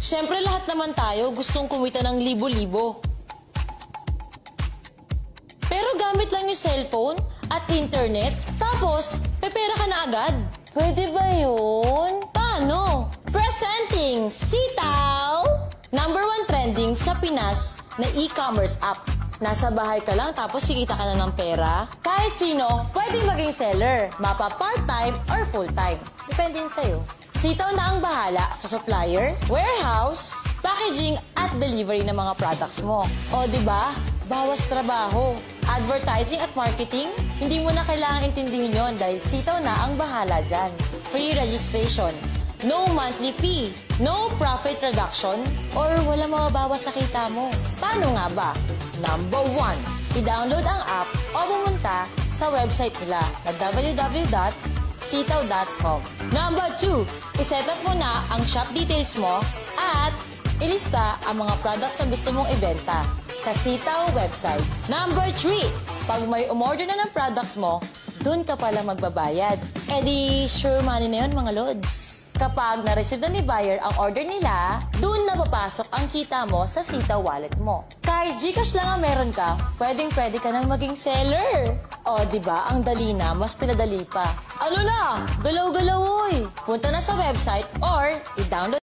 Siyempre, lahat naman tayo gustong kumita ng libo-libo. Pero gamit lang yung cellphone at internet, tapos pepera ka na agad. Pwede ba yun? Paano? Presenting Sitaw! #1 trending sa Pinas na e-commerce app. Nasa bahay ka lang tapos kikita ka na ng pera. Kahit sino, pwede maging seller. Mapa part-time or full-time. Depende yun sa'yo. Sitaw na ang bahala sa supplier, warehouse, packaging at delivery ng mga products mo. O diba? Bawas trabaho. Advertising at marketing, hindi mo na kailangan intindihin yon dahil Sitaw na ang bahala dyan. Free registration, no monthly fee, no profit reduction, or wala mababawas sa kita mo. Paano nga ba? #1, i-download ang app o pumunta sa website nila na www.sitaw.com. #2, iset up mo na ang shop details mo at ilista ang mga products na gusto mong ibenta sa Sitaw website. #3, pag may umorder na ng products mo, dun ka pala magbabayad. E di sure money na yun, mga lods. Kapag na-receive na ni buyer ang order nila, dun na papasok ang kita mo sa Sitaw wallet mo. Kahit GCash lang ang meron ka, pwedeng-pwede ka nang maging seller. O, diba? Ang dali na, mas pinadali pa. Ano na? Galaw-galaw, oy! Punta na sa website or i-download